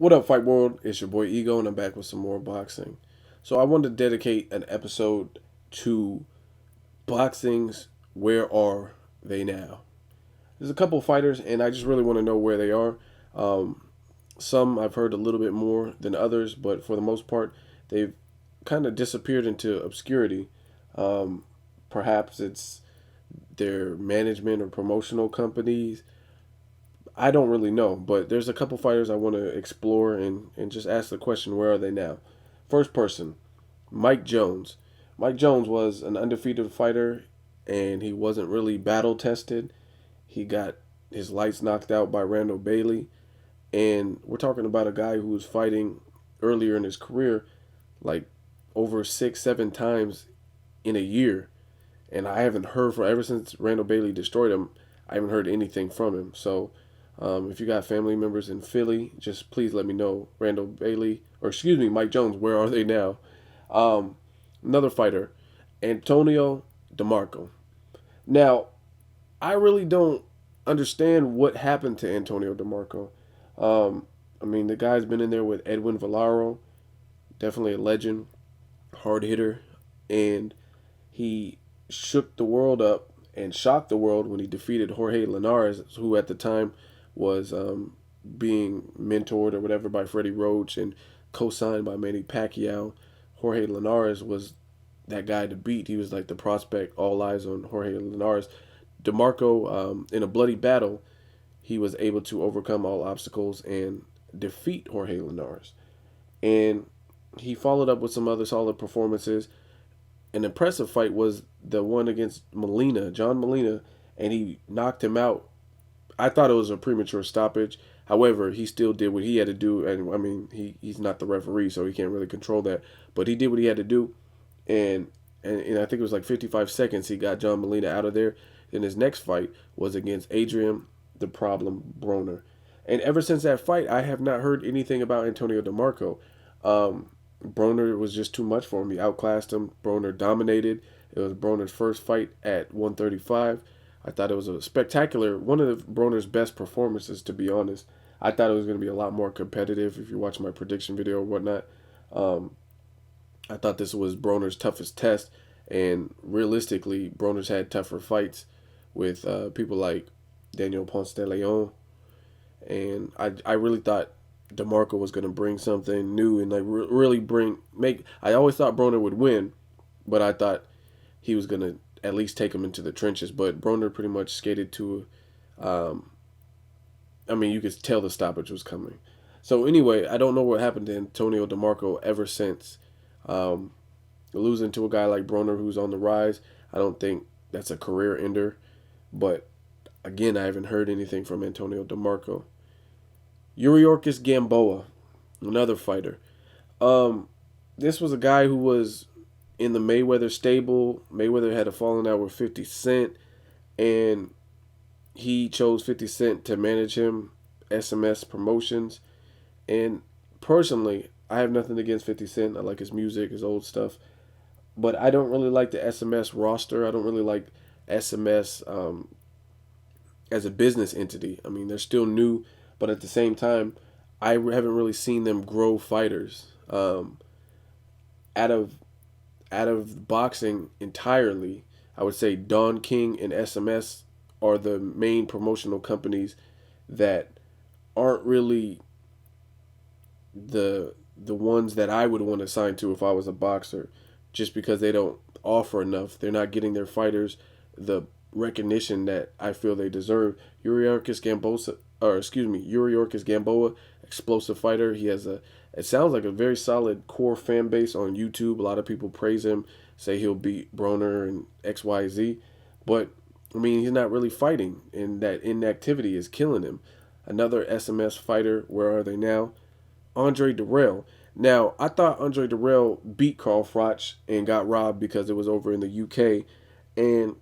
What up, Fight World? It's your boy Ego, and I'm back with some more boxing. So, I wanted to dedicate an episode to boxing's Where Are They Now? There's a couple fighters, and I just really want to know where they are. Um, some I've heard a little bit more than others, but for the most part, they've kind of disappeared into obscurity. Um, Perhaps it's their management or promotional companies. I don't really know, but there's a couple fighters I want to explore and just ask the question, where are they now? First person, Mike Jones. Mike Jones was an undefeated fighter, and he wasn't really battle tested. He got his lights knocked out by Randall Bailey, and we're talking about a guy who was fighting earlier in his career, like over 6, 7 times in a year, and I haven't heard from ever since Randall Bailey destroyed him. I haven't heard anything from him. So, if you got family members in Philly, just please let me know. Randall Bailey, or excuse me, Mike Jones, where are they now? Um, Another fighter, Antonio DeMarco. Now, I really don't understand what happened to Antonio DeMarco. I mean, the guy's been in there with Edwin Valero, definitely a legend, hard hitter, and he shook the world up and shocked the world when he defeated Jorge Linares, who at the time was being mentored or whatever by Freddie Roach and co-signed by Manny Pacquiao. Jorge Linares was that guy to beat. He was like the prospect. All eyes on Jorge Linares. DeMarco, in a bloody battle, he was able to overcome all obstacles and defeat Jorge Linares. And he followed up with some other solid performances. An impressive fight was the one against Molina, John Molina, and he knocked him out. I thought it was a premature stoppage. However, he still did what he had to do, and I mean, he's not the referee, so he can't really control that. But he did what he had to do, and and I think it was like 55 seconds he got John Molina out of there. Then his next fight was against Adrian the Problem Broner, and ever since that fight, I have not heard anything about Antonio DeMarco. Broner was just too much for him. He outclassed him. Broner dominated. It was Broner's first fight at 135. I thought it was a spectacular, one of Broner's best performances, to be honest. I thought it was going to be a lot more competitive if you watch my prediction video or whatnot. Um, I thought this was Broner's toughest test, and realistically, Broner's had tougher fights with people like Daniel Ponce de Leon, and I really thought DeMarco was going to bring something new and like really bring make. I always thought Broner would win, but I thought he was going to at least take him into the trenches. But Broner pretty much skated to. I mean, you could tell the stoppage was coming. So anyway, I don't know what happened to Antonio DeMarco ever since. Um, Losing to a guy like Broner who's on the rise, I don't think that's a career ender. But again, I haven't heard anything from Antonio DeMarco. Yuriorkis Gamboa, another fighter. Um, this was a guy who was in the Mayweather stable. Mayweather had a falling out with 50 Cent, and he chose 50 Cent to manage him, SMS Promotions. And personally, I have nothing against 50 Cent. I like his music, his old stuff. But I don't really like the SMS roster. I don't really like SMS as a business entity. I mean, they're still new, but at the same time, I haven't really seen them grow fighters. Out of boxing entirely, I would say Don King and SMS are the main promotional companies that aren't really the ones that I would want to sign to if I was a boxer, just because they don't offer enough. They're not getting their fighters the recognition that I feel they deserve. Yuriorkis Gamboa, or excuse me, Yuriorkis Gamboa, explosive fighter. He has a, it sounds like a very solid core fan base on YouTube. A lot of people praise him, say he'll beat Broner and XYZ, but I mean, he's not really fighting, and that inactivity is killing him. Another SMS fighter, where are they now? Andre Durrell. Now, I thought Andre Durrell beat Carl Froch and got robbed because it was over in the UK. And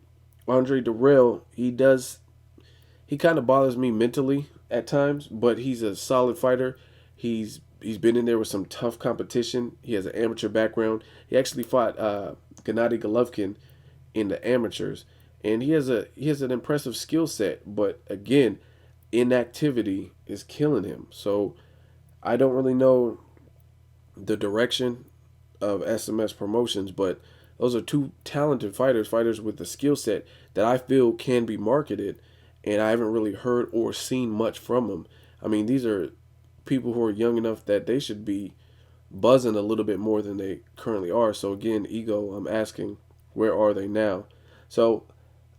Andre Durrell, he kind of bothers me mentally at times, but he's a solid fighter. He's been in there with some tough competition. He has an amateur background. He actually fought Gennady Golovkin in the amateurs, and he has an impressive skill set. But again, inactivity is killing him. So I don't really know the direction of SMS Promotions, but those are two talented fighters with the skill set that I feel can be marketed, and I haven't really heard or seen much from them. I mean, these are people who are young enough that they should be buzzing a little bit more than they currently are. So again, Ego, I'm asking, where are they now? So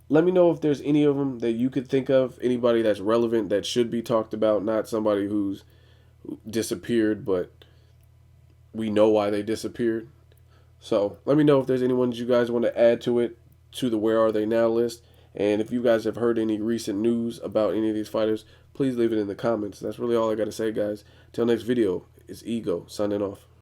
let me know if there's any of them that you could think of, anybody that's relevant that should be talked about, not somebody who's disappeared, but we know why they disappeared. So let me know if there's anyone you guys want to add to it, to the Where Are They Now list. And if you guys have heard any recent news about any of these fighters, please leave it in the comments. That's really all I got to say, guys. Till next video, it's Ego signing off.